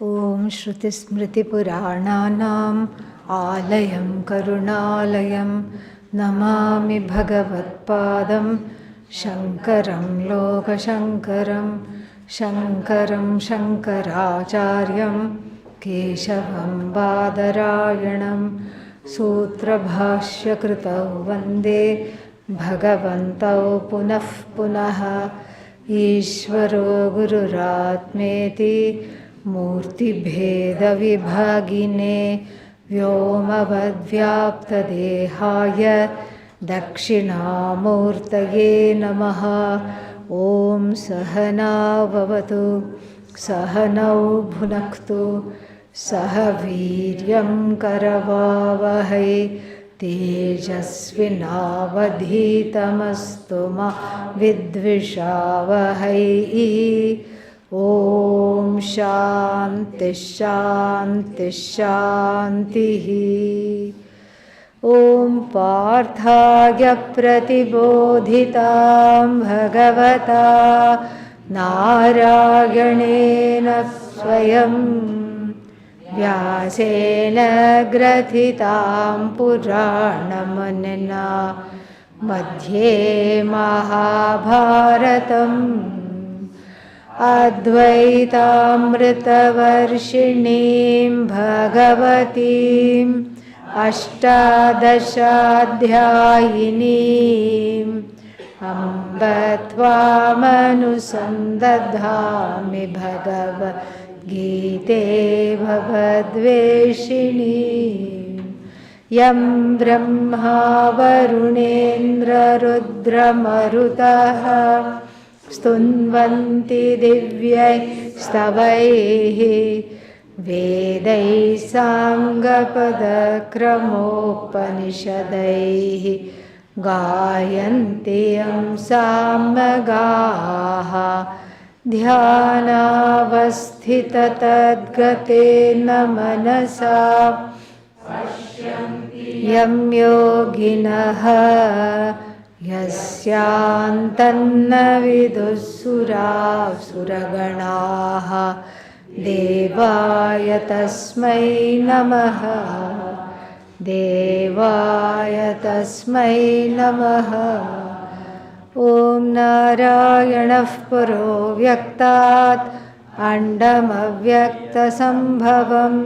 ॐ श्रुतिस्मृतिपुराणानाम् आलयं करुणालयं नमामि भगवत्पादं शङ्करं लोकशङ्करं शङ्करं शङ्कराचार्यं केशवं बादरायणं सूत्रभाष्यकृतौ वन्दे भगवन्तौ पुनः पुनः ईश्वरो गुरुरात्मेति मूर्तिभेदविभागिने व्योमवद्व्याप्तदेहाय दक्षिणामूर्तये नमः। ॐ सहनाववतु सहनौ भुनक्तु सह वीर्यं करवावहै तेजस्विनावधीतमस्तु मा विद्विषावहै। ॐ शान्ति शान्ति शान्तिः। ॐ पार्थाय प्रतिबोधितां भगवता नारायणेन स्वयं व्यासेन ग्रथितां पुराणमुनिना मध्ये महाभारतम् अद्वैतामृतवर्षिणीं भगवतीम् अष्टादशाध्यायिनीम् अम्ब त्वामनुसन्दधामि भगवद्गीते भवद्वेषिणी। यं ब्रह्मा वरुणेन्द्ररुद्रमरुतः स्तुन्वन्ति दिव्यैस्तवैः वेदैः साङ्गपदक्रमोपनिषदैः गायन्ति यं सामगाः ध्यानावस्थिततद्गतेन मनसा यं योगिनः यस्यान्तन्न विदुःसुरासुरगणाः देवाय तस्मै नमः देवाय तस्मै नमः। ॐ नारायणः परो व्यक्तात् अण्डमव्यक्तसम्भवम्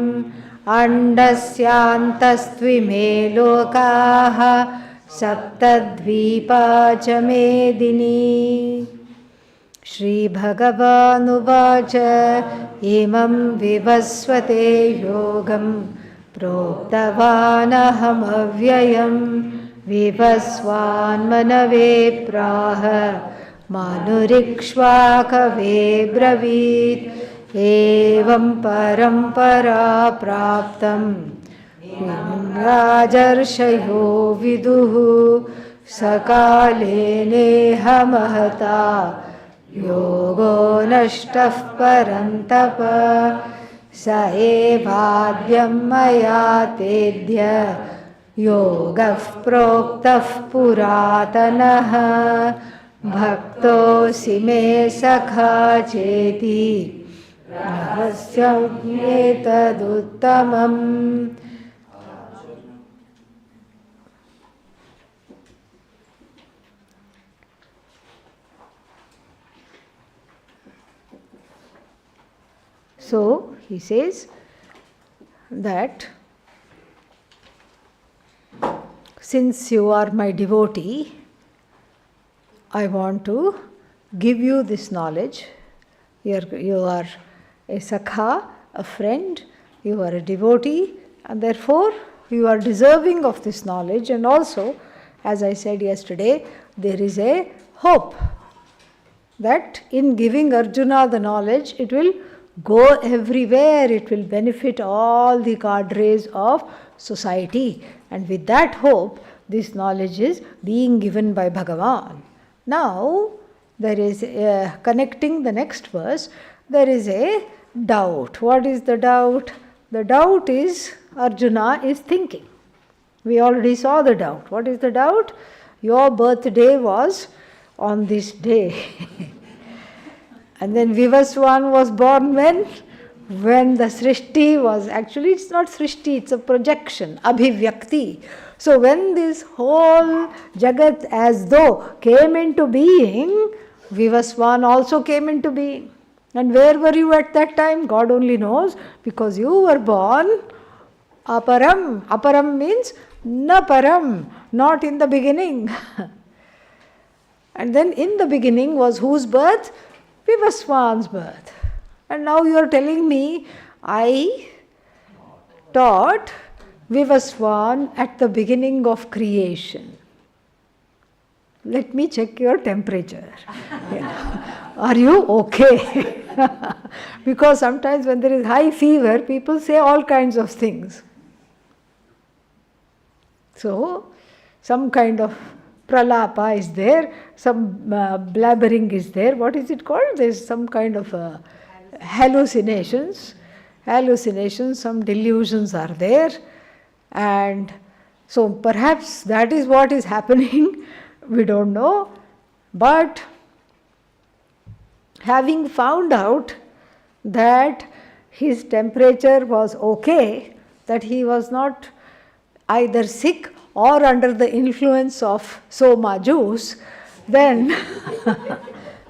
अण्डस्यान्तस्त्विमे लोकाः सप्तद्वीपा च मेदिनी। श्रीभगवानुवाच इमं विवस्वते योगं प्रोक्तवानहमव्ययं विवस्वान्मनवे प्राह मानुरिक्ष्वाकवे ब्रवीत्। एवं परम्परा प्राप्तं राजर्षयो विदुः सकाले नेह महता योगो नष्टः परन्तप। स एवाद्यं मया तेद्य योगः प्रोक्तः पुरातनः भक्तोऽसि मे सखा चेति रहस्यमेतदुत्तमम्। So he says that since you are my devotee, I want to give you this knowledge. You are a sakha, a friend, you are a devotee, and therefore you are deserving of this knowledge. And also, as I said yesterday, there is a hope that in giving Arjuna the knowledge, it will go everywhere, it will benefit all the cadres of society. And with that hope, this knowledge is being given by Bhagavan. Now, there is connecting the next verse, there is a doubt. What is the doubt? The doubt is Arjuna is thinking. We already saw the doubt. What is the doubt? Your birthday was on this day. And then Vivaswan was born when? when the Srishti was, actually it's not Srishti, it's a projection, Abhivyakti. So when this whole Jagat as though came into being, Vivaswan also came into being. And where were you at that time? God only knows, because you were born aparam. Aparam means na param, not in the beginning. And then in the beginning was whose birth? Vivaswan's birth. And now you are telling me, I taught Vivaswan at the beginning of creation. Let me check your temperature. Yeah. Are you okay? Because sometimes when there is high fever, people say all kinds of things. So, some kind of pralapa is there, some blabbering is there. What is it called? There is some kind of hallucinations, some delusions are there. And so perhaps that is what is happening. We don't know. But having found out that his temperature was okay, that he was not either sick or under the influence of soma juice, then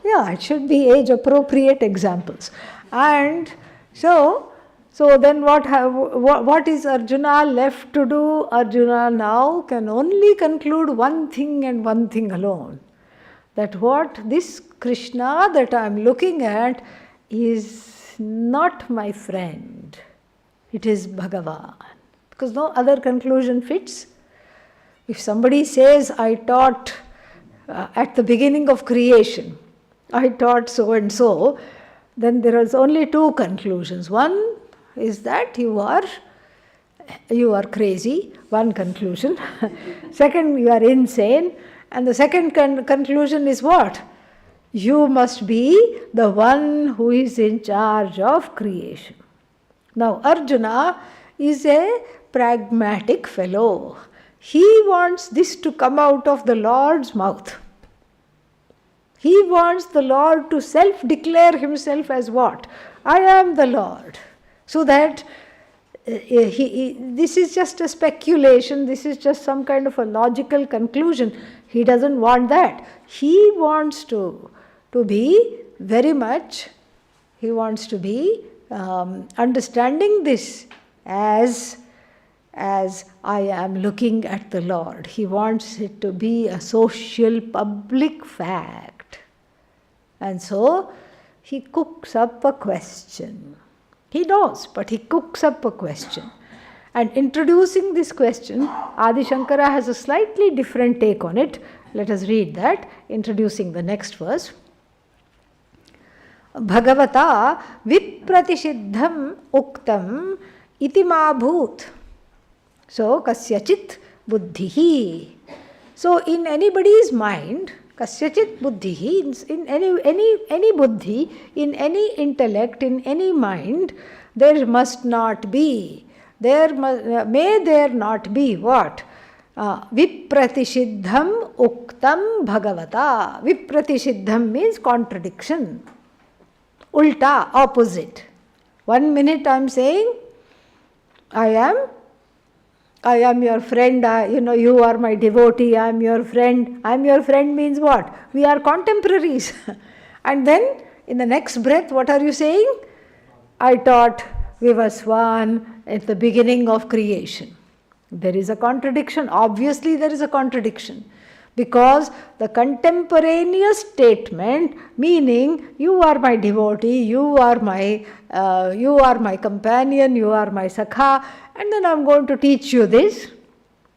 yeah, it should be age appropriate examples. And so then what is Arjuna left to do? Arjuna now can only conclude one thing and one thing alone, that what this Krishna that I am looking at is not my friend, it is Bhagavan. Because no other conclusion fits. If somebody says, I taught at the beginning of creation, I taught so and so, then there is only two conclusions. One is that you are crazy, one conclusion. Second, you are insane. And the second conclusion is what? You must be the one who is in charge of creation. Now, Arjuna is a pragmatic fellow. He wants this to come out of the Lord's mouth. He wants the Lord to self-declare himself as what? I am the Lord. So that this is just a speculation, this is just some kind of a logical conclusion. He doesn't want that. He wants to be very much, he wants to be understanding this as I am looking at the Lord. He wants it to be a social public fact. And so he cooks up a question. He knows, but he cooks up a question. And introducing this question, Adi Shankara has a slightly different take on it. Let us read that, introducing the next verse. Bhagavata vipratishiddham uktam iti ma bhoot. So, kasyachit buddhihi. So, in anybody's mind, kasyachit buddhihi, in any buddhi, in any intellect, in any mind, there must not be, may there not be what? Vipratishiddham uktam bhagavata. Vipratishiddham means contradiction. Ulta, opposite. 1 minute I am saying, I am your friend, you are my devotee, I am your friend. I am your friend means what? We are contemporaries. And then in the next breath, what are you saying? I taught Vivaswan at the beginning of creation. There is a contradiction. Obviously there is a contradiction. Because the contemporaneous statement, meaning you are my devotee, you are my companion, you are my sakha, and then I am going to teach you this.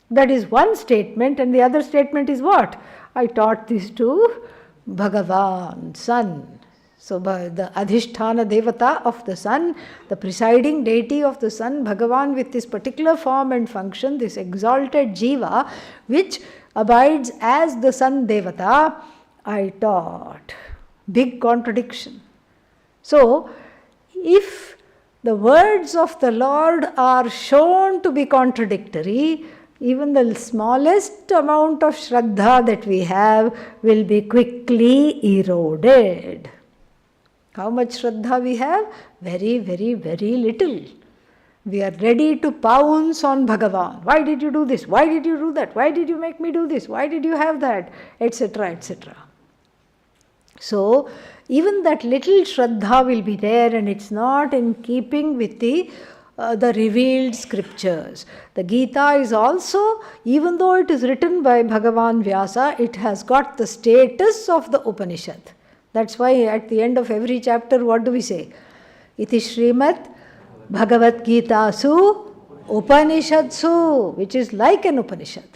That is one statement, and the other statement is what? I taught this to Bhagavan, Sun. So the Adhishthana Devata of the Sun, the presiding deity of the Sun, Bhagavan with this particular form and function, this exalted Jiva, which abides as the Sun Devata, I taught. Big contradiction. So, if the words of the Lord are shown to be contradictory, even the smallest amount of Shraddha that we have will be quickly eroded. How much Shraddha we have? Very, very, very little. We are ready to pounce on Bhagavan. Why did you do this? Why did you do that? Why did you make me do this? Why did you have that? Etc., etc. So, even that little Shraddha will be there, and it's not in keeping with the revealed scriptures. The Gita is also, even though it is written by Bhagavan Vyasa, it has got the status of the Upanishad. That's why at the end of every chapter, what do we say? Iti Srimad Bhagavad Gita Su Upanishadsu, which is like an Upanishad.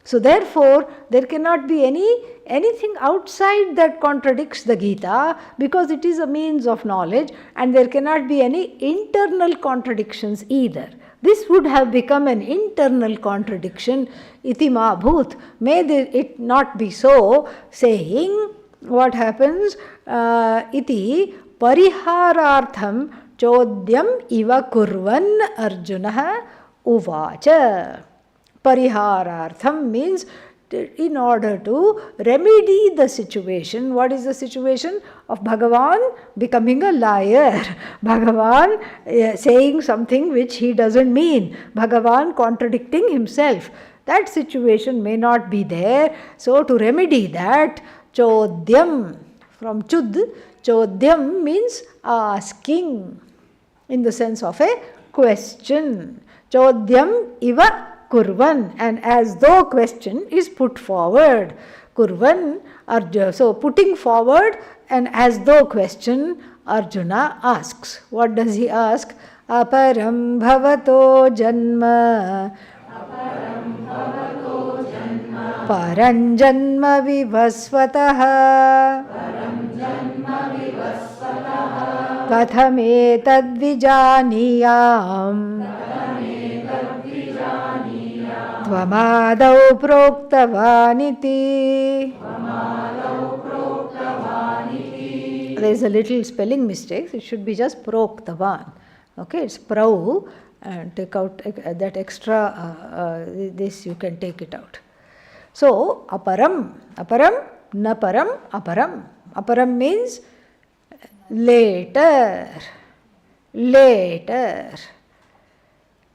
So therefore, there cannot be anything outside that contradicts the Gita, because it is a means of knowledge, and there cannot be any internal contradictions either. This would have become an internal contradiction. Iti ma bhut. May it not be so, saying what happens? Iti pariharartham chodyam iva kurvan arjunah uvacha. Pariharartham means in order to remedy the situation. What is the situation? Of Bhagavan becoming a liar. Bhagavan saying something which he doesn't mean. Bhagavan contradicting himself. That situation may not be there. So to remedy that, chodyam, from chud, chodyam means asking, in the sense of a question. Chodyam iva kurvan, and as though question is put forward. Kurvan, Arjuna, so putting forward an as though question, Arjuna asks. What does he ask? Aparam bhavato janma paranjanma vivasvatah kathame tadvijaniyam Tvamadau proktavaniti. There is a little spelling mistake. It should be just proktavan. Okay, it's prau, and take out that extra, this you can take it out. So, aparam, naparam, aparam. Aparam means later.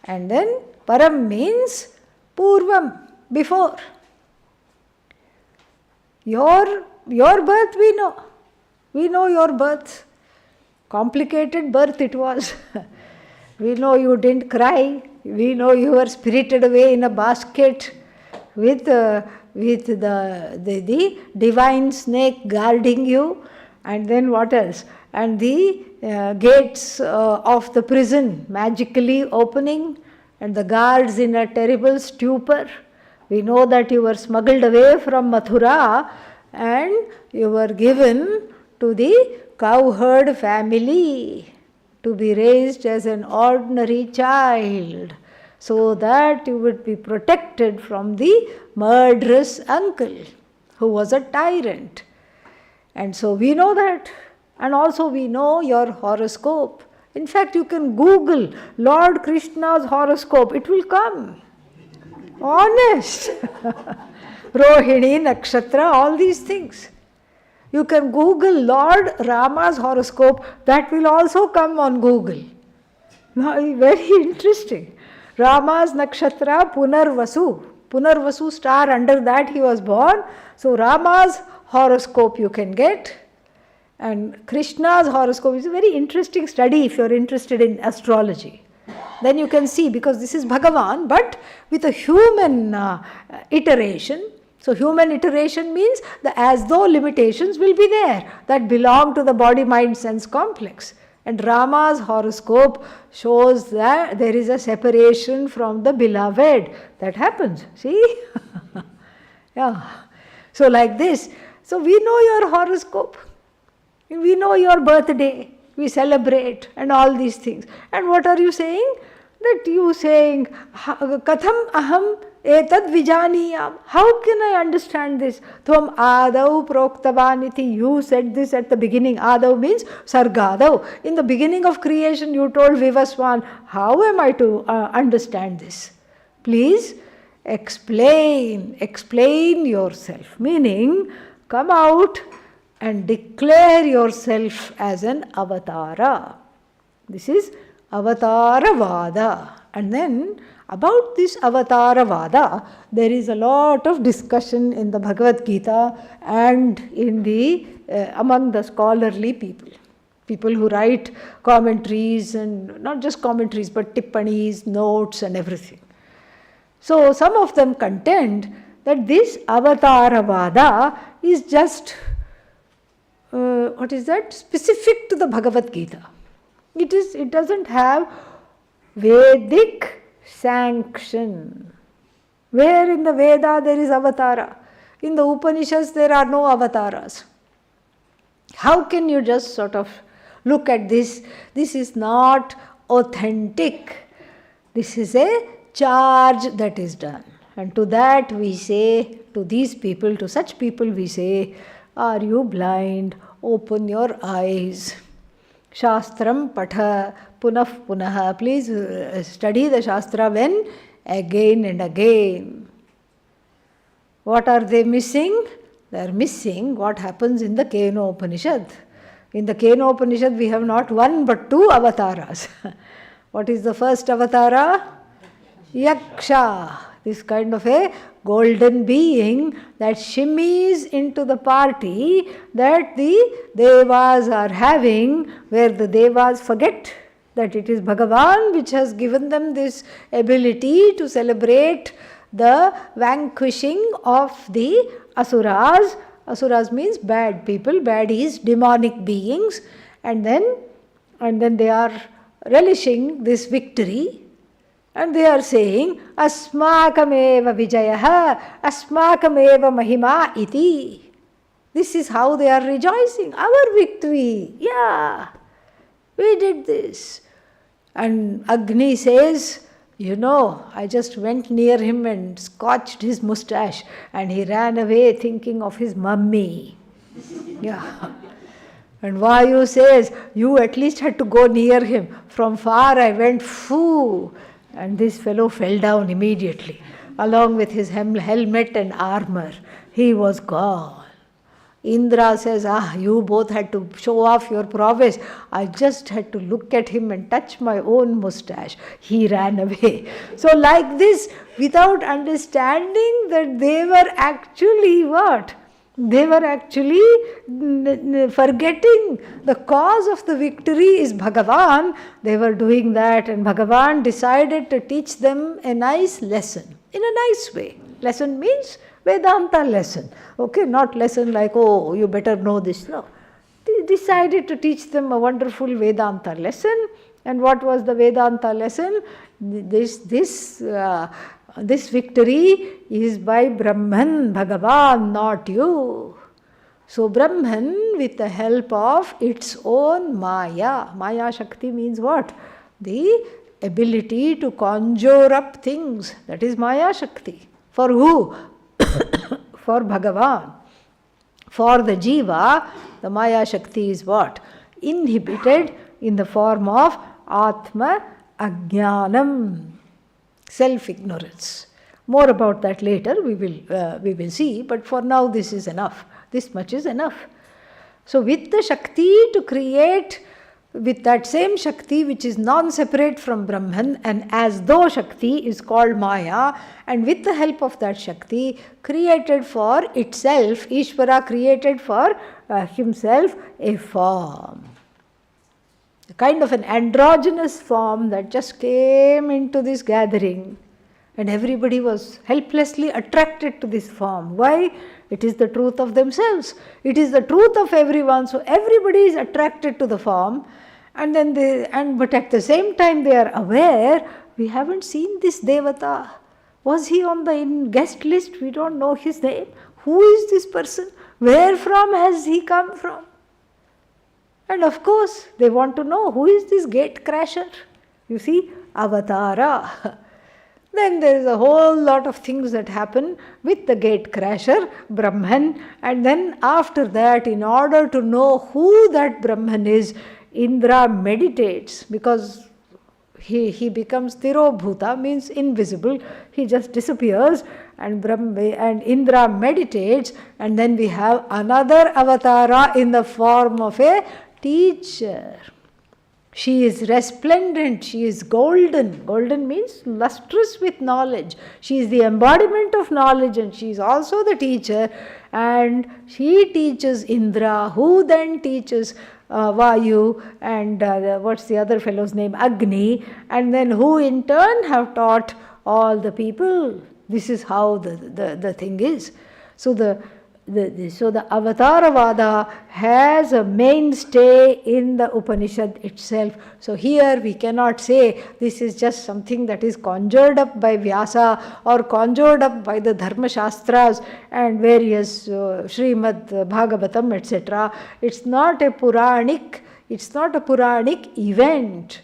And then param means Purvam, before. Your birth we know. We know your birth. Complicated birth it was. We know you didn't cry. We know you were spirited away in a basket with the divine snake guarding you. And then what else? And the gates of the prison magically opening, and the guards in a terrible stupor. We know that you were smuggled away from Mathura and you were given to the cowherd family to be raised as an ordinary child, so that you would be protected from the murderous uncle who was a tyrant. And so we know that. And also we know your horoscope. In fact, you can Google Lord Krishna's horoscope. It will come. Honest. Rohini, Nakshatra, all these things. You can Google Lord Rama's horoscope. That will also come on Google. Now, very interesting. Rama's Nakshatra, Punarvasu. Punarvasu star, under that he was born. So, Rama's horoscope you can get. And Krishna's horoscope is a very interesting study if you are interested in astrology. Then you can see, because this is Bhagavan, but with a human iteration. So human iteration means the as though limitations will be there that belong to the body, mind, sense complex. And Rama's horoscope shows that there is a separation from the beloved. That happens. See? Yeah. So like this. So we know your horoscope. We know your birthday, we celebrate and all these things. And what are you saying? That you saying, Katham aham etad vijaniyam. How can I understand this? Tvam adau proktavaniti. You said this at the beginning. Adau means sargadau. In the beginning of creation you told Vivaswan. How am I to understand this? Please explain yourself. Meaning, come out and declare yourself as an avatara. This is Avataravada. And then about this Avataravada, there is a lot of discussion in the Bhagavad Gita and in the among the scholarly people. People who write commentaries, and not just commentaries but tippanis, notes and everything. So some of them contend that this Avataravada is just, specific to the Bhagavad Gita. It doesn't have Vedic sanction. Where in the Veda there is avatara? In the Upanishads there are no avataras. How can you just sort of look at this? This is not authentic. This is a charge that is done. And to that we say, to these people, to such people we say, are you blind? Open your eyes. Shastram patha punah punah. Please study the Shastra when? Again and again. What are they missing? They are missing what happens in the Keno Upanishad. In the Keno Upanishad we have not one but two avataras. What is the first avatara? Yaksha. This kind of a golden being that shimmies into the party that the Devas are having, where the Devas forget that it is Bhagavan which has given them this ability to celebrate the vanquishing of the Asuras. Asuras means bad people, baddies, demonic beings, and then they are relishing this victory. And they are saying, Asmakameva Vijayaha, Asmakameva Mahima iti. This is how they are rejoicing. Our victory. Yeah, we did this. And Agni says, I just went near him and scotched his mustache, and he ran away thinking of his mummy. Yeah. And Vayu says, you at least had to go near him. From far I went, phoo. And this fellow fell down immediately, along with his helmet and armor. He was gone. Indra says, you both had to show off your prowess. I just had to look at him and touch my own mustache. He ran away. So like this, without understanding that they were actually what? They were actually forgetting the cause of the victory is Bhagavan. They were doing that, and Bhagavan decided to teach them a nice lesson in a nice way. Lesson means Vedanta lesson. Okay, not lesson like, oh, you better know this. No. They decided to teach them a wonderful Vedanta lesson. And what was the Vedanta lesson? This victory is by Brahman, Bhagavan, not you. So Brahman, with the help of its own Maya. Maya Shakti means what? The ability to conjure up things. That is Maya Shakti. For who? For Bhagavan. For the Jiva, the Maya Shakti is what? Inhibited in the form of Atma Ajnanam. Self-ignorance. More about that later, we will see, but for now this is enough. This much is enough. So with the Shakti to create, with that same Shakti which is non-separate from Brahman, and as though Shakti is called Maya, and with the help of that Shakti created for itself, Ishvara created for himself a form. A kind of an androgynous form that just came into this gathering, and everybody was helplessly attracted to this form. Why? It is the truth of themselves. It is the truth of everyone, so everybody is attracted to the form, but at the same time they are aware, we haven't seen this Devata. Was he on the guest list? We don't know his name. Who is this person? Where from has he come from? And of course, they want to know, who is this gate crasher? You see, Avatara. Then there is a whole lot of things that happen with the gate crasher, Brahman. And then after that, in order to know who that Brahman is, Indra meditates, because He becomes Tirobhuta, means invisible. He just disappears, and Indra meditates, and then we have another avatara in the form of a teacher. She is resplendent, she is golden. Golden means lustrous with knowledge. She is the embodiment of knowledge, and she is also the teacher. And she teaches Indra, who then teaches Vayu, and what's the other fellow's name? Agni, and then who in turn have taught all the people. This is how the thing is. So the Avataravada has a mainstay in the Upanishad itself. So here we cannot say this is just something that is conjured up by Vyasa or conjured up by the Dharma Shastras and various Srimad Bhagavatam, etc. It's not a Puranic event.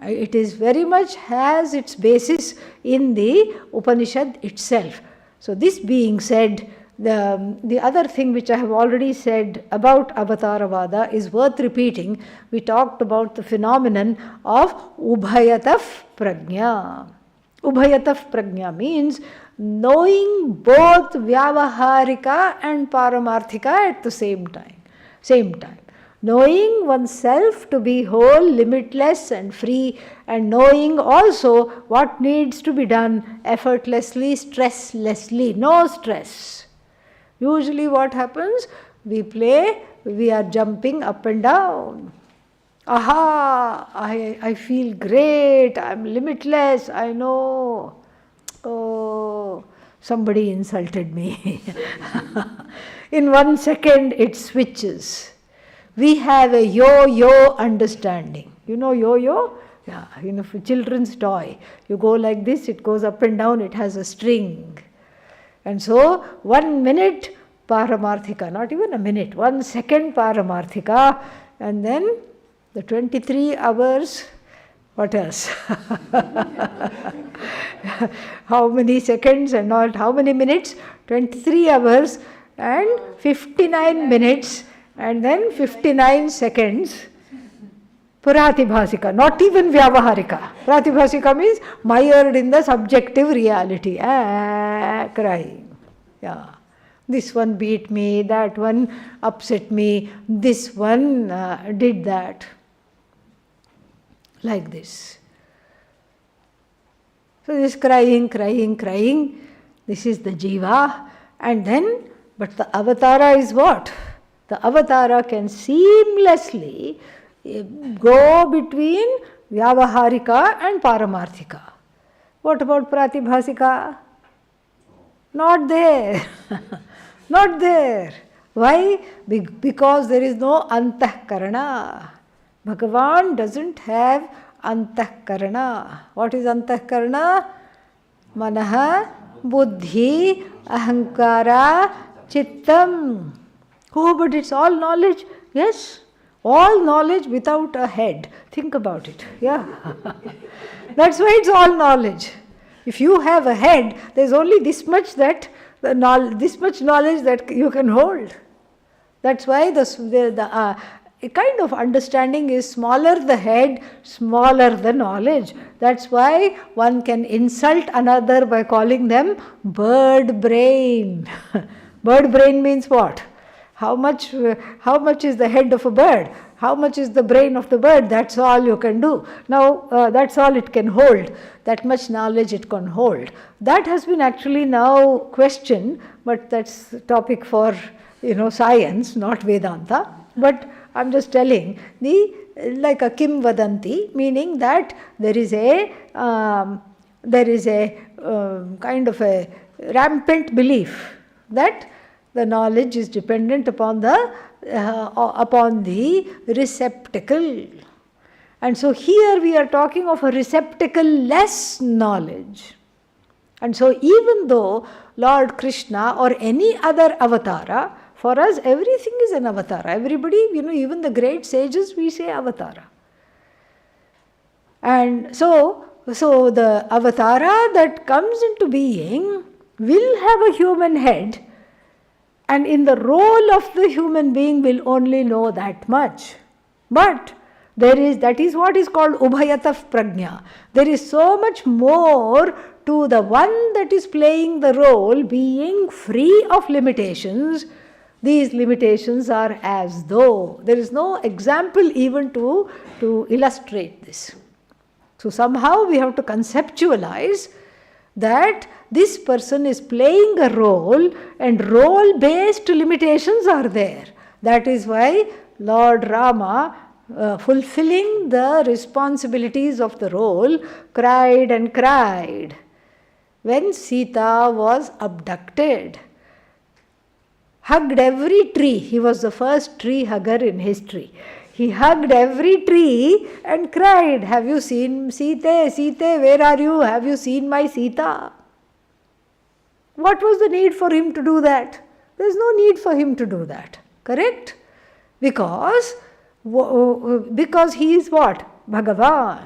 It is very much has its basis in the Upanishad itself. So this being said, the other thing which I have already said about Avataravada is worth repeating. We talked about the phenomenon of Ubhayataf Prajna. Ubhayataf Prajna means knowing both Vyavaharika and Paramarthika at the same time. Knowing oneself to be whole, limitless and free, and knowing also what needs to be done effortlessly, stresslessly, no stress. Usually what happens? We play, we are jumping up and down. Aha, I feel great, I'm limitless, I know. Oh, somebody insulted me. In 1 second it switches. We have a yo-yo understanding. You know yo-yo? Yeah, for children's toy. You go like this, it goes up and down, it has a string. And so 1 minute Paramarthika, not even a minute, 1 second Paramarthika, and then the 23 hours, what else? How many seconds and not how many minutes? 23 hours and 59 minutes and then 59 seconds. Puratibhasika, not even Vyavaharika. Puratibhasika means mired in the subjective reality. Crying. Yeah. This one beat me, that one upset me, this one did that. Like this. So this crying. This is the jiva. And then, but the avatara is what? The avatara can seamlessly go between Vyavaharika and Paramarthika. What about Pratibhasika? Not there. Not there. Why? Because there is no antahkarana. Bhagavan doesn't have antahkarana. What is antahkarana? Manaha, buddhi, ahankara, chittam. Oh, but it's all knowledge. Yes. All knowledge without a head. Think about it. Yeah. That's why it's all knowledge. If you have a head, there's only this much knowledge that you can hold. That's why the kind of understanding is smaller the head, smaller the knowledge. That's why one can insult another by calling them bird brain. Bird brain means what? How much is the head of a bird? How much is the brain of the bird? That's all you can do. Now, that's all it can hold. That much knowledge it can hold. That has been actually now questioned, but that's a topic for science, not Vedanta. But I'm just telling like a Kim Vadanti, meaning that there is a kind of a rampant belief that the knowledge is dependent upon the receptacle. And so here we are talking of a receptacle-less knowledge. And so even though Lord Krishna or any other avatara, for us everything is an avatara. Everybody, even the great sages, we say avatara. And so the avatara that comes into being will have a human head, and in the role of the human being will only know that much. But That is what is called Ubhayataf Prajna. There is so much more to the one that is playing the role being free of limitations. These limitations are as though. There is no example even to illustrate this. So somehow we have to conceptualize that this person is playing a role, and role-based limitations are there. That is why Lord Rama, fulfilling the responsibilities of the role, cried and cried. When Sita was abducted, hugged every tree. He was the first tree hugger in history. He hugged every tree and cried, "Have you seen Sita? Sita, where are you? Have you seen my Sita?" What was the need for him to do that? There is no need for him to do that. Correct? Because he is what? Bhagavan.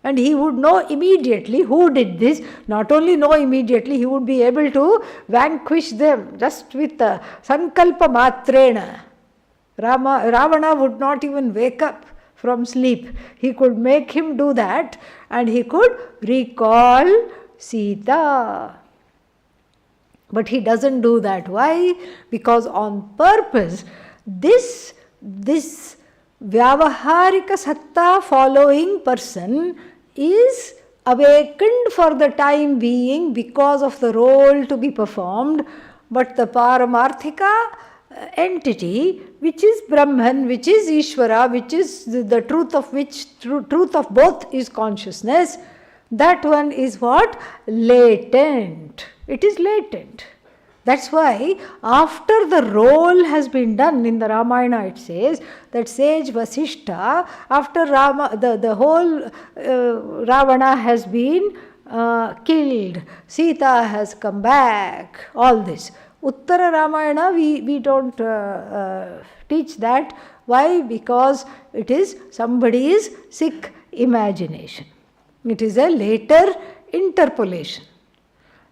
And he would know immediately who did this. Not only know immediately, he would be able to vanquish them just with sankalpa matrena. Ravana would not even wake up from sleep. He could make him do that, and he could recall Sita. But he doesn't do that. Why? Because on purpose, this Vyavaharika Satta following person is awakened for the time being because of the role to be performed, but the Paramarthika entity, which is Brahman, which is Ishvara, which is the truth of both is consciousness, that one is what? Latent. It is latent. That's why after the role has been done in the Ramayana, it says that sage Vasishta, after the whole Ravana has been killed, Sita has come back, all this. Uttara Ramayana, we don't teach that. Why? Because it is somebody's sick imagination. It is a later interpolation.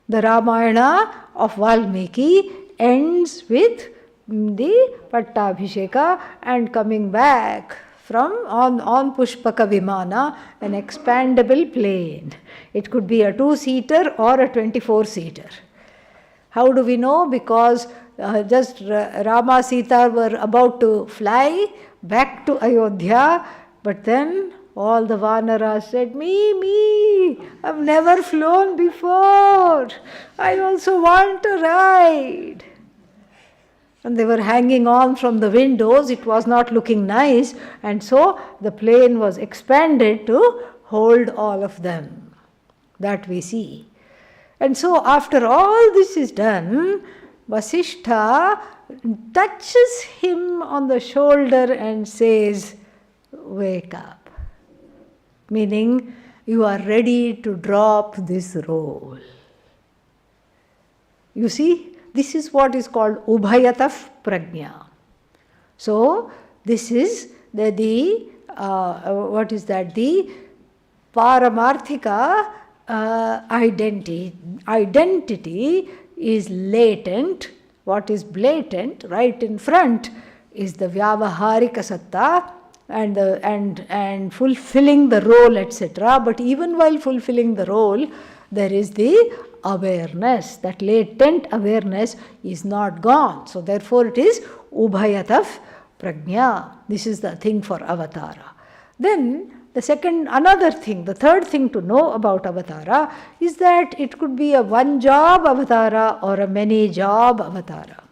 The Ramayana of Valmiki ends with the Pattabhisheka and coming back from on Pushpaka Vimana, an expandable plane. It could be a 2-seater or a 24-seater. How do we know? Because just Rama Sita were about to fly back to Ayodhya, but then all the Vanaras said, me, I've never flown before. I also want to ride. And they were hanging on from the windows. It was not looking nice. And so the plane was expanded to hold all of them. That we see. And so after all this is done, Vasishtha touches him on the shoulder and says, "Wake up." Meaning, you are ready to drop this role. You see, this is what is called Ubhayataf Prajna. So, this is the Paramarthika identity. Identity is latent. What is blatant, right in front, is the Vyavaharika Satta, and fulfilling the role, etc. But even while fulfilling the role, there is the awareness. That latent awareness is not gone. So therefore it is Ubhayataf Prajna. This is the thing for Avatara. Then the third thing to know about Avatara is that it could be a one-job Avatara or a many-job Avatara.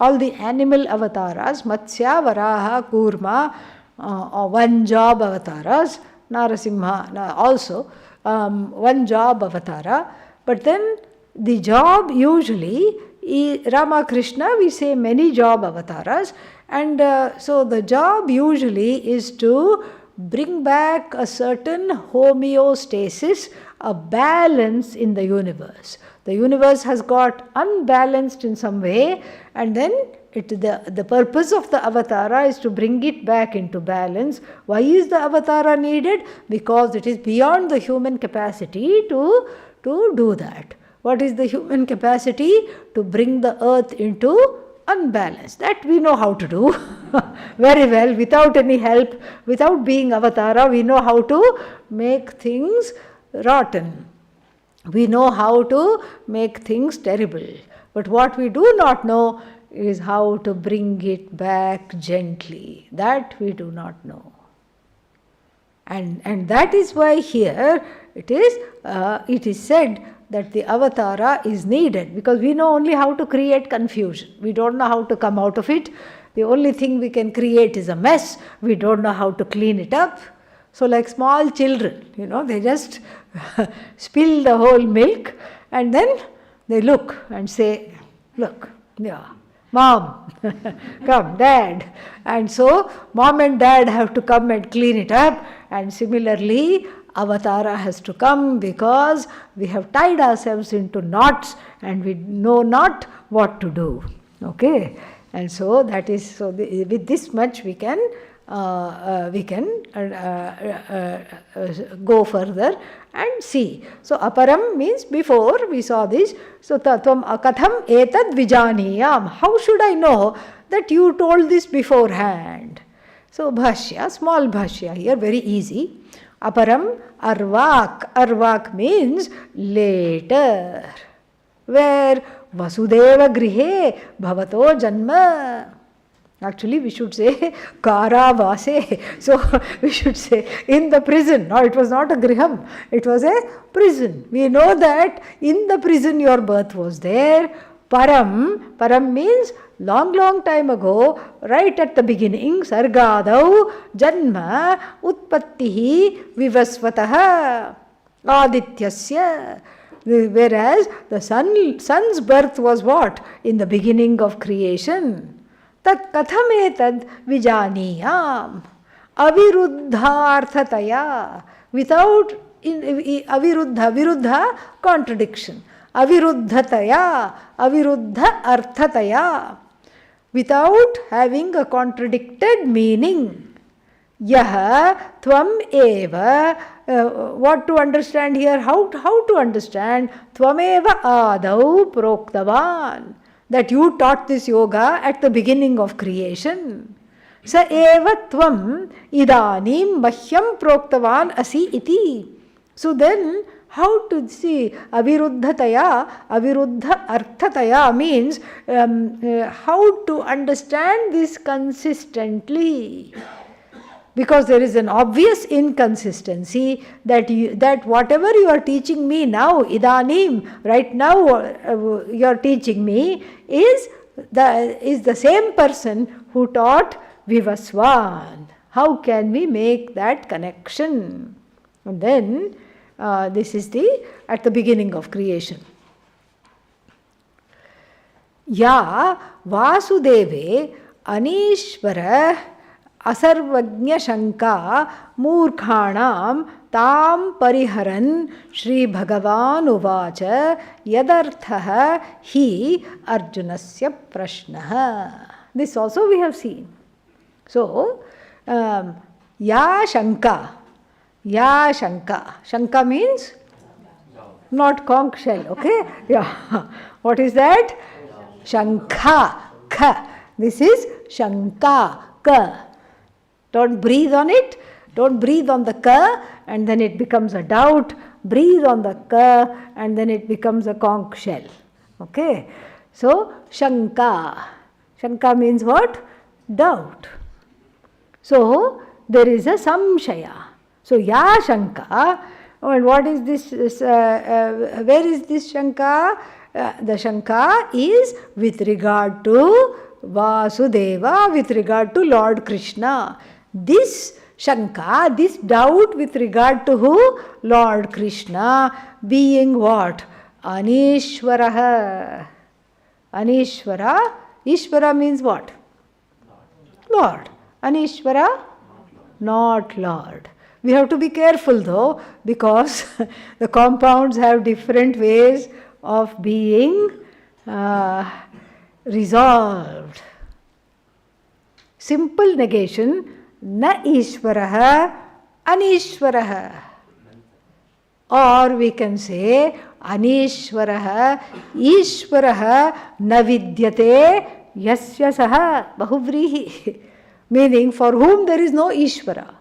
All the animal avatars, Matsya, Varaha, Kurma, one-job avatars, Narasimha also, one-job avatara. But then the job usually, Ramakrishna, we say many-job avatars. And so the job usually is to bring back a certain homeostasis, a balance in the universe. The universe has got unbalanced in some way, and then the purpose of the avatara is to bring it back into balance. Why is the avatara needed? Because it is beyond the human capacity to do that. What is the human capacity? To bring the earth into unbalanced. That we know how to do very well, without any help, without being avatara. We know how to make things rotten. We know how to make things terrible. But what we do not know is how to bring it back gently. That we do not know. And that is why here it is said that the avatara is needed, because we know only how to create confusion. We don't know how to come out of it. The only thing we can create is a mess. We don't know how to clean it up. So like small children, they just spill the whole milk and then they look and say, look, yeah, mom, come, dad. And so mom and dad have to come and clean it up. And similarly, avatara has to come, because we have tied ourselves into knots and we know not what to do. Okay? And so that is, with this much we can go further and see. So aparam means before, we saw this. So tatvam katham etad vijaniyam. How should I know that you told this beforehand? So bhashya, small bhashya here, very easy. Aparam arvak. Arvak means later. Where Vasudeva grihe bhavato janma. Actually, we should say karavase. So we should say in the prison. No, it was not a griham. It was a prison. We know that in the prison your birth was there. Param. Param means long time ago, right at the beginning. Sargadau janma utpattihi vivasvataha adityasya. Whereas the sun's birth was what? In the beginning of creation. Tat katham etad vijaniyam. Aviruddharthataya. Without viruddha, contradiction. Aviruddhataya, aviruddha arthataya. Without having a contradicted meaning. Yaha tvam eva. What to understand here? How to understand? Tvameva adau proktavan. That you taught this yoga at the beginning of creation. Sa eva tvam idanim mahyam proktavan asi iti. So then, how to see aviruddhataya, aviruddha arthataya means how to understand this consistently. Because there is an obvious inconsistency that whatever you are teaching me now, idanim, right now you are teaching me, is the same person who taught Vivaswan. How can we make that connection? And then this is at the beginning of creation. Ya Vasudeve Anishvara Asarvagnya Shanka Murkhanam Tam Pariharan Shri Bhagavan Uvacha Yadarthaha Hi Arjunasya Prashnaha. This also we have seen. So, Ya Shanka. Ya Shanka. Shanka means not conch shell, okay? Yeah. What is that? Shankha. Kha. This is Shanka. Ka. Don't breathe on it. Don't breathe on the ka and then it becomes a doubt. Breathe on the ka and then it becomes a conch shell. Okay? So, Shanka. Shanka means what? Doubt. So, there is a samshaya. So, Ya Shanka. And what is this? Where is this Shanka? The Shanka is with regard to Vasudeva, with regard to Lord Krishna. This Shanka, this doubt with regard to who? Lord Krishna, being what? Anishvaraha. Anishvara. Ishvara means what? Lord. Anishvara? Not Lord. We have to be careful though, because the compounds have different ways of being resolved. Simple negation, na Ishvaraha, Anishvaraha. Or we can say, Anishvaraha, Ishvaraha, na vidyate, Yasya saha bahuvrihi. Meaning, for whom there is no Ishvara.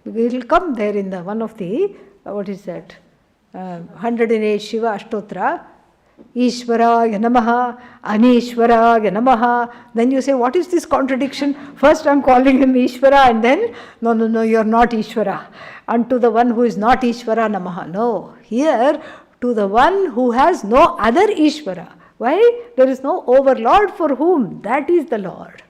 It will come there in the one of the, what is that? 108 Shiva Ashtotra. Ishvaraya Namaha, Anishvaraya Namaha. Then you say, what is this contradiction? First I am calling him Ishvara and then, no, you are not Ishvara. Unto the one who is not Ishvara Namaha. No, here to the one who has no other Ishvara. Why? There is no overlord for whom. That is the Lord.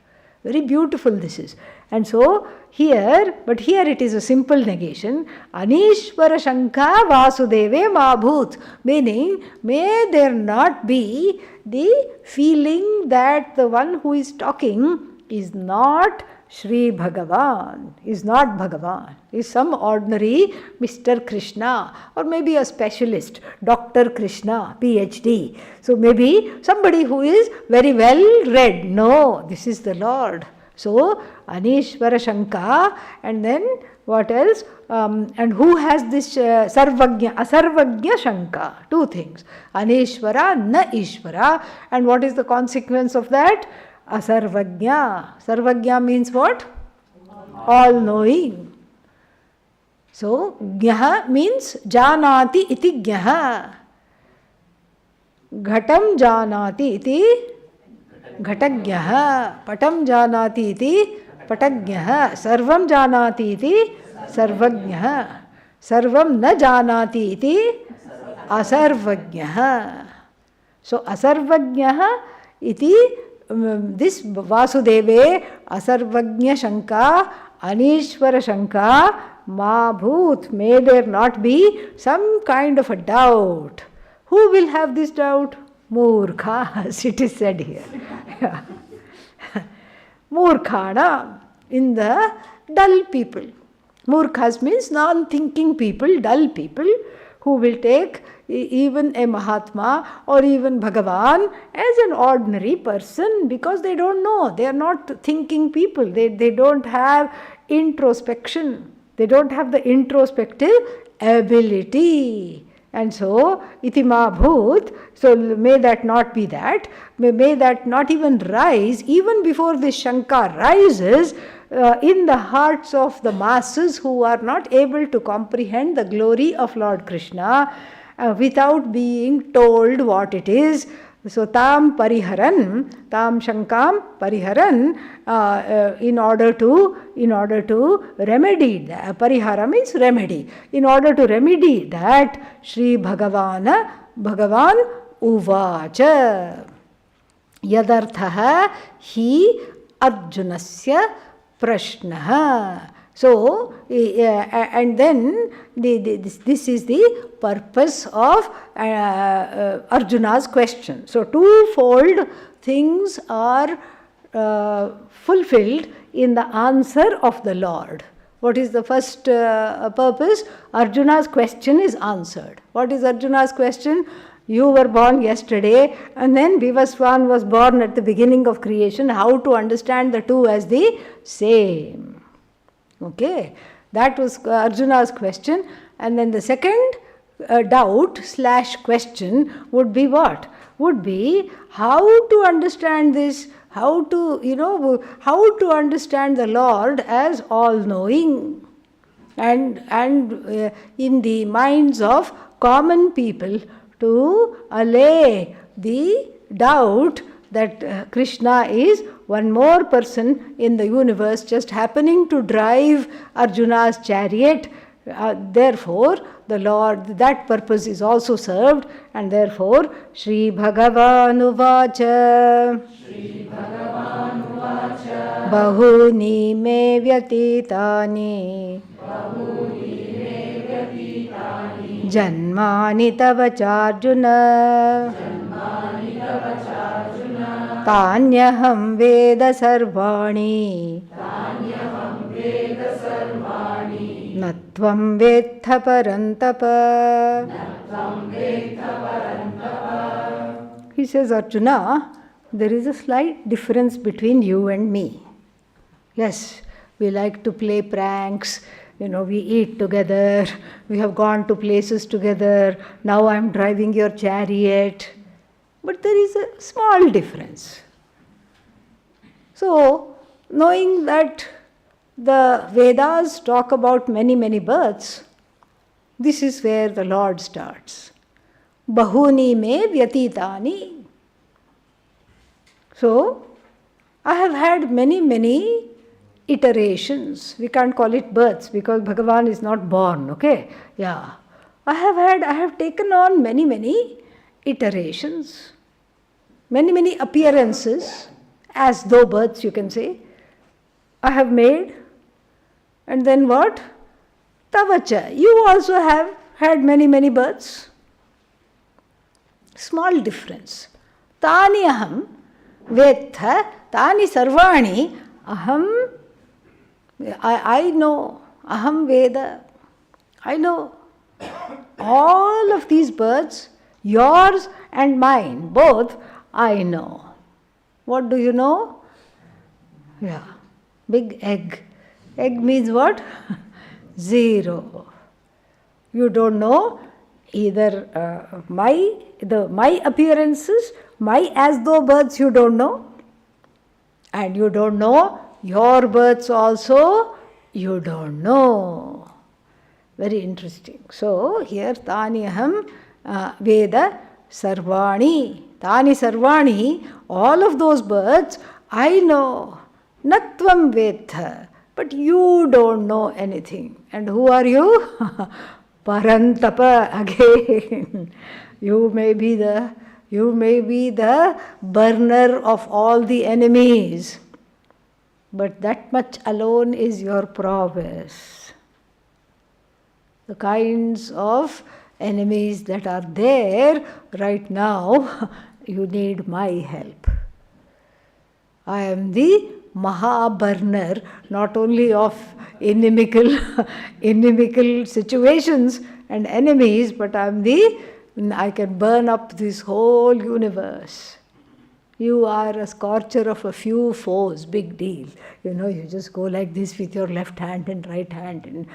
Very beautiful this is. And so here, but here it is a simple negation. Anishvara Shanka Vasudeve Mabhut. Meaning, may there not be the feeling that the one who is talking is not Shri Bhagavan, is not Bhagavan, is some ordinary Mr. Krishna, or maybe a specialist, Dr. Krishna, PhD. So maybe somebody who is very well read. No, this is the Lord. So, Anishvara Shanka, and then what else? And who has this Sarvagya, Asarvagya Shanka? Two things. Anishvara, Na Ishvara. And what is the consequence of that? Asarvagya. Sarvagya means what? All knowing. So, Gyaha means Janati iti Gyaha. Ghatam Janati iti Ghatagyaha. Patam Janati iti Patagyaha. Sarvam Janati iti Sarvagyaha. Sarvam na Janati iti Asarvagyaha. So, Asarvagyaha iti this Vasudeve Asarvagnya Shanka, Anishvara Shanka, Mabhut. May there not be some kind of a doubt. Who will have this doubt? Murkhas, it is said here. Murkhana, in the dull people. Murkhas means non-thinking people, dull people, who will take even a Mahatma or even Bhagavan as an ordinary person because they don't know. They are not thinking people. They don't have introspection. They don't have the introspective ability. And so, itima bhut, so may that not be that. May that not even rise, even before this Shanka rises in the hearts of the masses who are not able to comprehend the glory of Lord Krishna without being told what it is. So, tam pariharan, tam shankam pariharan, in order to remedy that. Parihara means remedy. In order to remedy that, Shri Bhagavan uvacha. Yadarthaha hi Arjunasya prashnaha. So, and then this is the purpose of Arjuna's question. So, twofold things are fulfilled in the answer of the Lord. What is the first purpose? Arjuna's question is answered. What is Arjuna's question? You were born yesterday, and then Vivaswan was born at the beginning of creation. How to understand the two as the same? Okay, that was Arjuna's question. And then the second doubt / question would be what? Would be how to understand this, how to understand the Lord as all-knowing. And in the minds of common people, to allay the doubt that Krishna is one more person in the universe just happening to drive Arjuna's chariot. Therefore, the Lord, that purpose is also served, and therefore, Shri Bhagavan uvacha. Bahuni me vyatitani. Janmani tava charjuna. Tanyaham veda sarvani. Natvam vetha parantapa. He says, Arjuna, there is a slight difference between you and me. Yes, we like to play pranks. We eat together. We have gone to places together. Now I am driving your chariot. but there is a small difference. So, knowing that the Vedas talk about many, many births, this is where the Lord starts. Bahuni me vyatitani. So, I have had many, many iterations. We can't call it births because Bhagavan is not born, okay? Yeah. I have taken on many, many iterations, many, many appearances, as though births, you can say. I have made, and then what? Tavacha. You also have had many, many births. Small difference. Tani aham vetha, tani sarvani aham. I know. Aham Veda. I know. All of these births, yours and mine, both, I know. What do you know? Yeah. Big egg. Egg means what? Zero. You don't know either my appearances, my as though births you don't know, and you don't know your births also you don't know. Very interesting. So here Tani aham Veda Sarvani. Tani Sarvani, all of those births I know. Natvam Vetha. But you don't know anything. And who are you? Parantapa again. You may be the burner of all the enemies. But that much alone is your prowess. The kinds of enemies that are there right now, you need my help. I am the Mahaburner, not only of inimical situations and enemies, but I can burn up this whole universe. You are a scorcher of a few foes, big deal. You just go like this with your left hand and right hand, and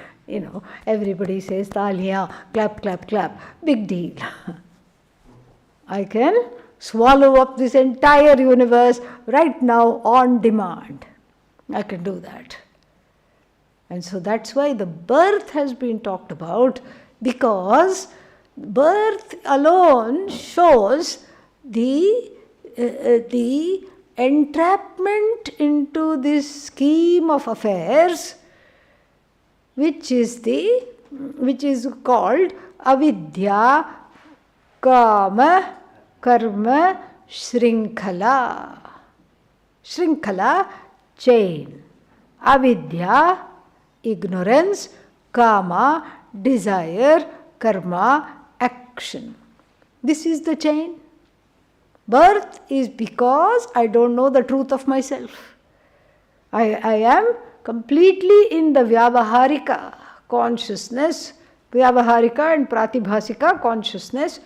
everybody says Taliya, clap, clap, clap, big deal. I can swallow up this entire universe right now on demand. I can do that. And so that's why the birth has been talked about, because birth alone shows the entrapment into this scheme of affairs, which is called avidya, kama, karma, shrinkhala. Shrinkhala, chain. Avidya, ignorance. Kama, desire. Karma, action. This is the chain. Birth is because I don't know the truth of myself. I am completely in the Vyavaharika consciousness, Vyavaharika and Pratibhasika consciousness.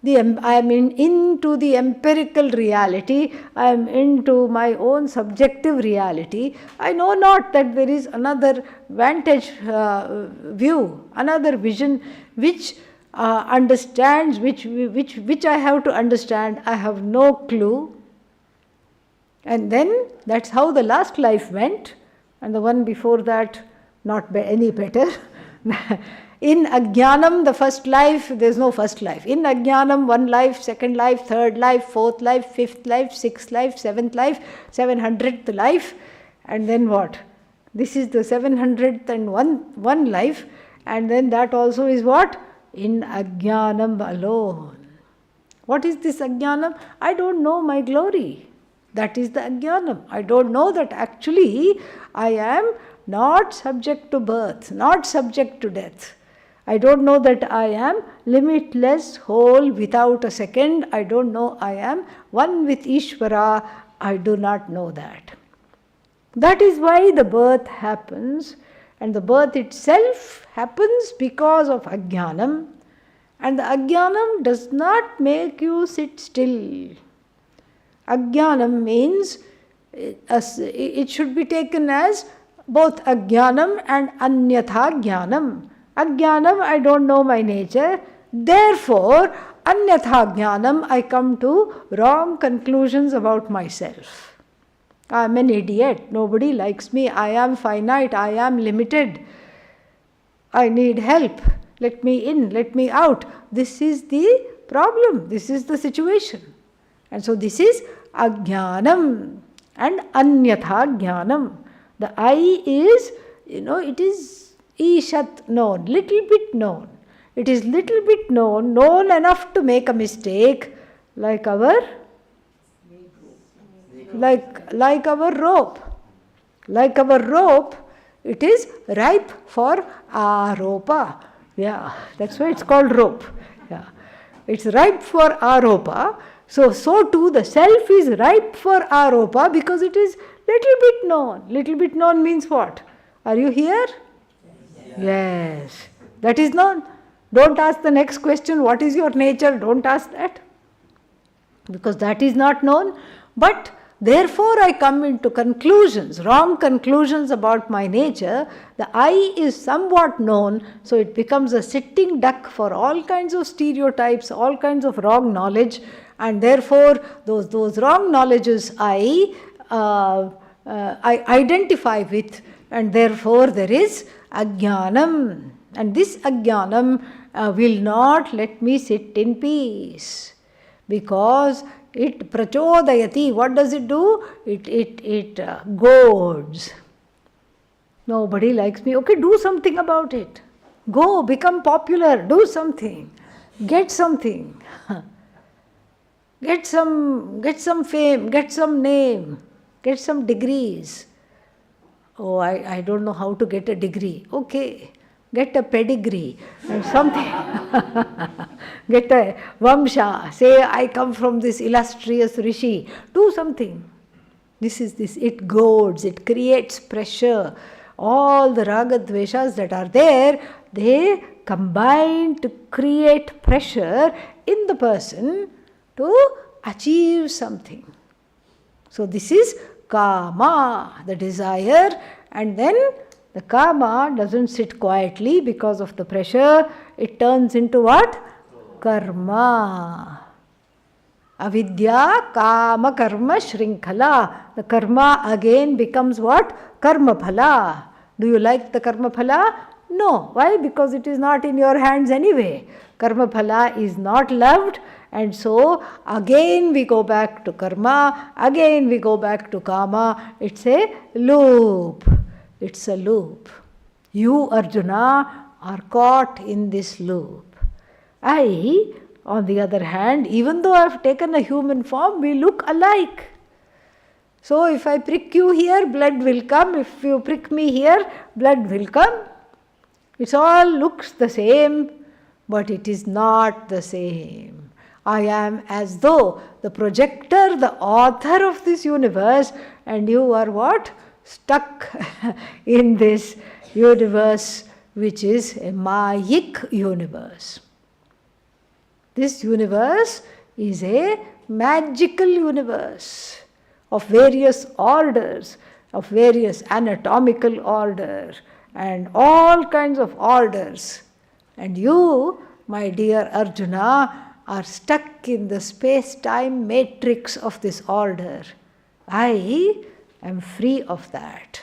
I am into the empirical reality. I am into my own subjective reality. I know not that there is another vantage view, another vision which understands, which I have to understand. I have no clue. And then that's how the last life went, and the one before that not any better. In Ajnanam, the first life, there's no first life. In Ajnanam, one life, second life, third life, fourth life, fifth life, sixth life, seventh life, 700th life, and then what? This is the 700th and one life, and then that also is what? In Ajnanam alone. What is this Ajnanam? I don't know my glory. That is the Ajnanam. I don't know that actually I am not subject to birth, not subject to death. I don't know that I am limitless, whole, without a second. I don't know I am one with Ishvara. I do not know that. That is why the birth happens, and the birth itself happens because of Ajnanam, and the Ajnanam does not make you sit still. Ajnanam means, it should be taken as both Ajnanam and Anyatha Jnanam. Ajnanam, I don't know my nature. Therefore, anyatha jnanam, I come to wrong conclusions about myself. I am an idiot, nobody likes me, I am finite, I am limited, I need help, let me in, let me out. This is the problem, this is the situation. And so this is ajnanam and anyatha jnanam. The I is, it is ishat known, little bit known. It is little bit known enough to make a mistake, like our rope. Like our rope, it is ripe for aropa. Yeah, that's why it's called rope. Yeah, it's ripe for aropa. So too the self is ripe for aropa because it is little bit known. Little bit known means what? Are you here? Yes. That is known. Don't ask the next question, what is your nature? Don't ask that. Because that is not known. But therefore I come into conclusions, wrong conclusions about my nature. The I is somewhat known, so it becomes a sitting duck for all kinds of stereotypes, all kinds of wrong knowledge. And therefore those wrong knowledges I identify with, and therefore there is ajnanam. And this ajnanam will not let me sit in peace, because it prachodayati. What does it do? It goads. Nobody likes me. Okay, do something about it. Go, become popular, do something. Get something. Get some fame, get some name, get some degrees. Oh, I don't know how to get a degree. Okay, get a pedigree and something. Get a vamsha. Say, I come from this illustrious rishi. Do something. This. It goads, it creates pressure. All the raga dveshas that are there, they combine to create pressure in the person to achieve something. So this is kama, the desire, and then the kama doesn't sit quietly because of the pressure. It turns into what? Karma. Avidya, kama, karma, shrinkhala. The karma again becomes what? Karma phala. Do you like the karma phala? No. Why? Because it is not in your hands anyway. Karma phala is not loved, and so again we go back to karma, again we go back to kama. It's a loop. It's a loop. You, Arjuna, are caught in this loop. I, on the other hand, even though I have taken a human form, we look alike. So if I prick you here, blood will come. If you prick me here, blood will come. It all looks the same, but it is not the same. I am as though the projector, the author of this universe, and you are what? Stuck in this universe, which is a Mayik universe. This universe is a magical universe of various orders, of various anatomical order, and all kinds of orders. And you, my dear Arjuna, are stuck in the space-time matrix of this order. I am free of that.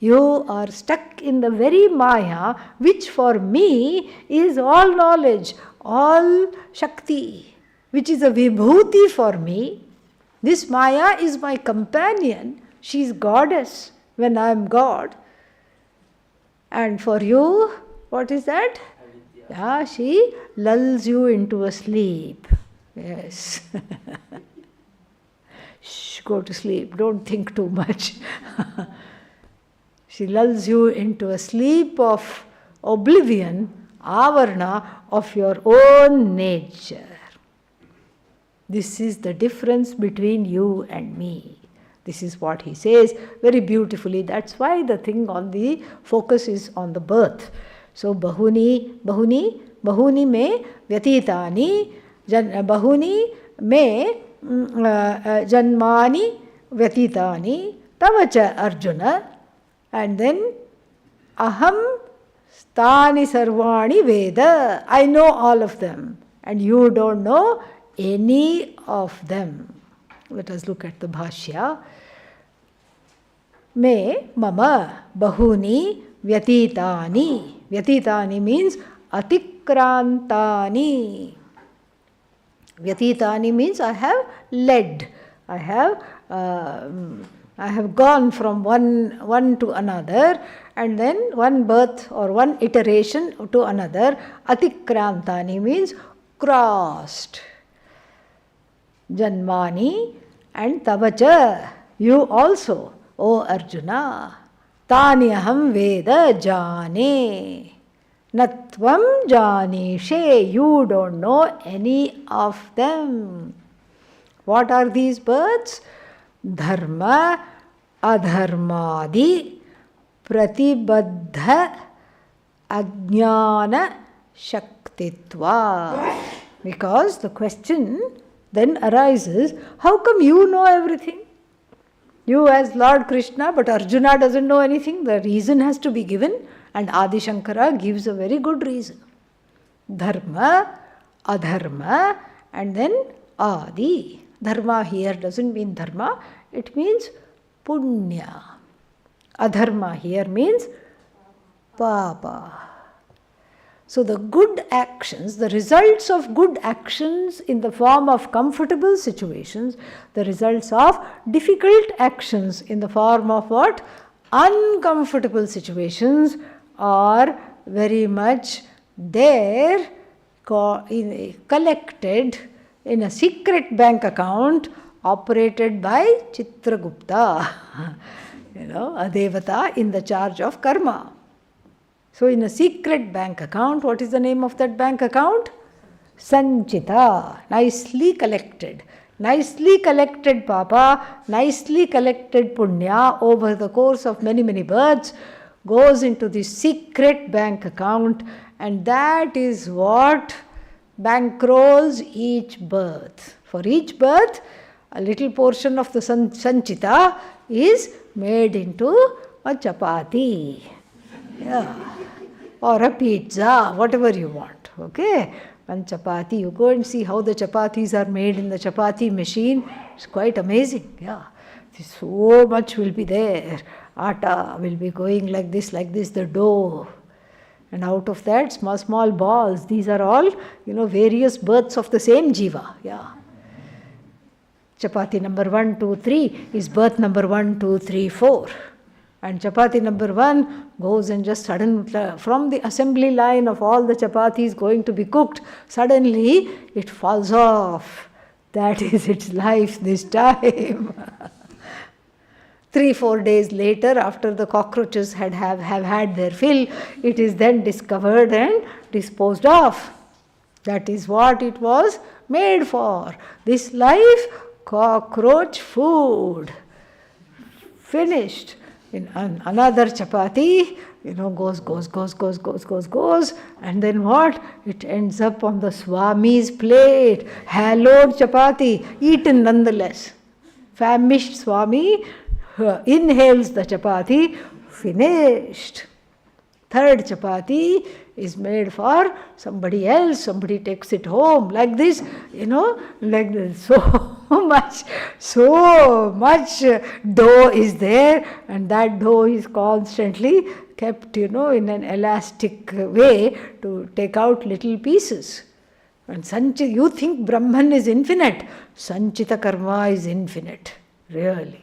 You are stuck in the very Maya, which for me is all knowledge, all Shakti, which is a Vibhuti for me. This Maya is my companion. She is goddess when I am God. And for you, what is that? Yeah, she lulls you into a sleep. Yes. Shh, go to sleep. Don't think too much. She lulls you into a sleep of oblivion, avarna, of your own nature. This is the difference between you and me. This is what he says very beautifully. That's why the thing on the focus is on the birth. So bahuni me vyatitani, bahuni me janmani vyatitani tavacha Arjuna, and then aham Stani sarvani Veda. I know all of them. And you don't know any of them. Let us look at the Bhashya. Me mama bahuni vyatitani. Vyatitani means atikrantani. Vyatitani means I have led. I have gone from one to another, and then one birth or one iteration to another. Atikrantani means crossed. Janmani and tavacha, you also, O Arjuna. Tani aham veda jane. Natvam janishe, you don't know any of them. What are these births? Dharma, adharmadi, pratibadha, ajnana, shaktitva. Because the question then arises, how come you know everything? You as Lord Krishna, but Arjuna doesn't know anything. The reason has to be given, and Adi Shankara gives a very good reason. Dharma, adharma, and then Adi. Dharma here doesn't mean dharma, it means punya. Adharma here means papa. So the good actions, the results of good actions in the form of comfortable situations, the results of difficult actions in the form of what? Uncomfortable situations are very much there, collected in a secret bank account operated by Chitragupta, a devata in the charge of karma. So in a secret bank account, what is the name of that bank account? Sanchita, nicely collected. Nicely collected papa, nicely collected punya over the course of many, many births goes into the secret bank account, and that is what bankrolls each birth. For each birth, a little portion of the sanchita is made into a chapati. Yeah. Or a pizza, whatever you want. Okay? One chapati, you go and see how the chapatis are made in the chapati machine. It's quite amazing. Yeah. So much will be there. Atta will be going like this, the dough. And out of that, small balls. These are all, various births of the same jiva. Yeah. Chapati number 1, 2, 3 is birth number 1, 2, 3, 4. And chapati number 1 goes and just from the assembly line of all the chapatis going to be cooked, suddenly it falls off. That is its life this time. 3-4 days later, after the cockroaches have had their fill, it is then discovered and disposed of. That is what it was made for. This life, cockroach food. Finished. In another chapati, goes, and then what? It ends up on the Swami's plate. Hallowed chapati, eaten nonetheless. Famished Swami inhales the chapati, finished. Third chapati is made for somebody else, somebody takes it home, like this, like this. So much dough is there, and that dough is constantly kept, in an elastic way to take out little pieces. And you think Brahman is infinite, Sanchita karma is infinite, really.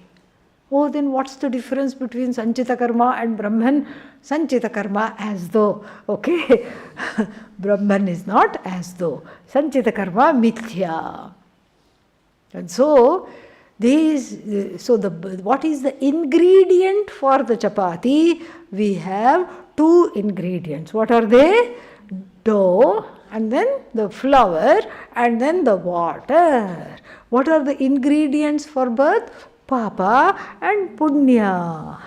Oh, then what's the difference between Sanchita karma and Brahman? Sanchita karma as though, okay? Brahman is not as though. Sanchita karma mithya. And so, what is the ingredient for the chapati? We have 2 ingredients. What are they? Dough, and then the flour, and then the water. What are the ingredients for birth? Papa and punya.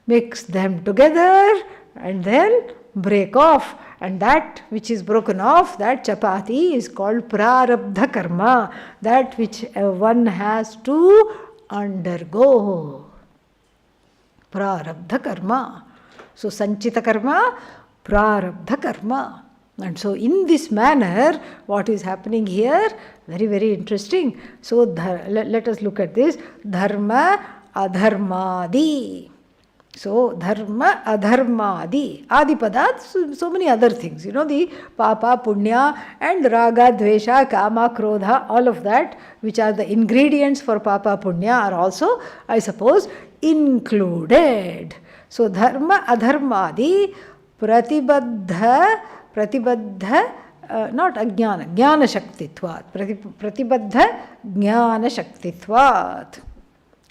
Mix them together and then break off. And that which is broken off, that chapati, is called prarabdha karma. That which one has to undergo. Prarabdha karma. So sanchita karma, prarabdha karma. And so in this manner, what is happening here? Very, very interesting. So let us look at this. Dharma adharmadi. So dharma adharmadi. Adipadat, so many other things. The papa, punya and raga, dvesha, kama, krodha, all of that, which are the ingredients for papa, punya, are also, I suppose, included. So dharma adharmadi pratibadha, not ajnana, jnana shaktitvat. Pratibadha jnana shaktitvat.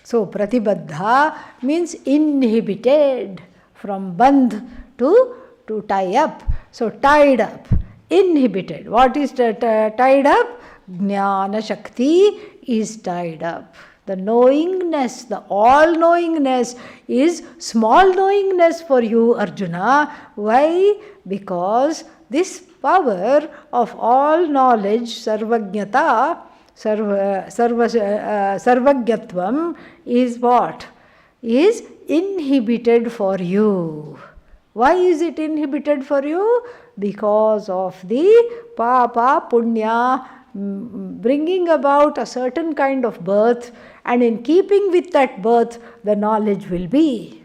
So pratibadha means inhibited, from bandh to tie up. So tied up, inhibited. What is tied up? Jnana Shakti is tied up. The knowingness, the all-knowingness is small knowingness for you, Arjuna. Why? Because this power of all knowledge, sarvajnata, sarvajnatvam, is what? Is inhibited for you. Why is it inhibited for you? Because of the papa, punya, bringing about a certain kind of birth, and in keeping with that birth, the knowledge will be.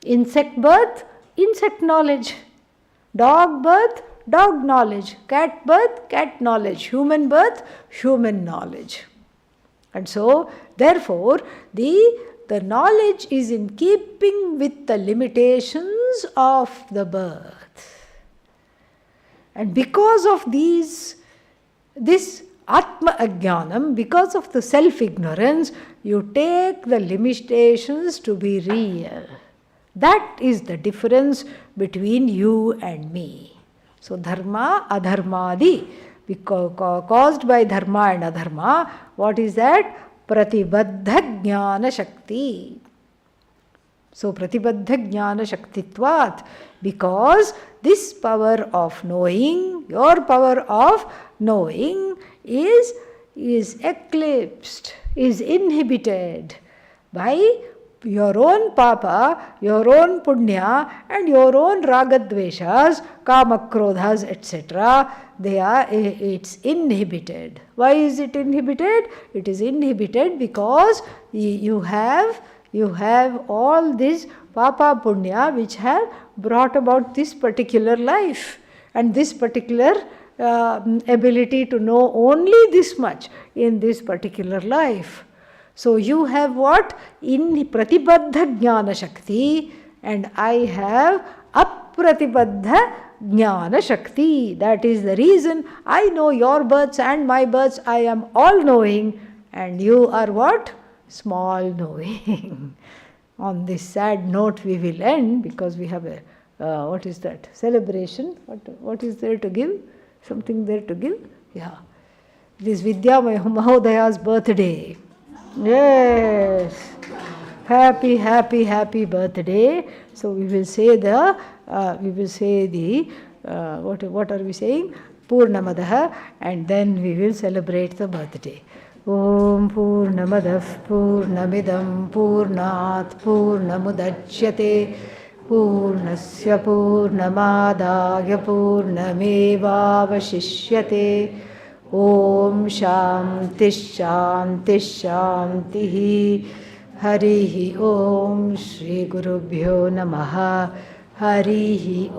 Insect birth, insect knowledge. Dog birth, dog knowledge. Cat birth, cat knowledge. Human birth, human knowledge. And so, therefore, the knowledge is in keeping with the limitations of the birth. And because of this Atma Ajnanam, because of the self-ignorance, you take the limitations to be real. That is the difference between you and me. So dharma, adharmadi, caused by dharma and adharma, what is that? Pratibadha jnana shakti. So pratibadha jnana shaktitvat, because this power of knowing, your power of knowing is eclipsed, is inhibited by your own papa, your own punya, and your own ragadveshas, kamakrodhas, etc. It's inhibited. Why is it inhibited? It is inhibited because you have all this papa punya which have brought about this particular life and this particular ability to know only this much in this particular life. So you have what? In pratibadha jnana shakti, and I have apratibadha jnana shakti. That is the reason I know your births and my births. I am all knowing, and you are what? Small knowing. On this sad note we will end, because we have a what is that? Celebration. What is there to give? Something there to give? Yeah. It is Vidya Mahodaya's birthday. Yes. Happy, happy, happy birthday. So we will say what are we saying? Purnamadaha, and then we will celebrate the birthday. Om Purnamadav Purnamidam Purnat Purnamudachyate Purnasya Purnamadaya Purnamevavashishyate. Om Shanti Shanti Shanti. Harihi Om Shri Gurubhyo Namaha. Harihi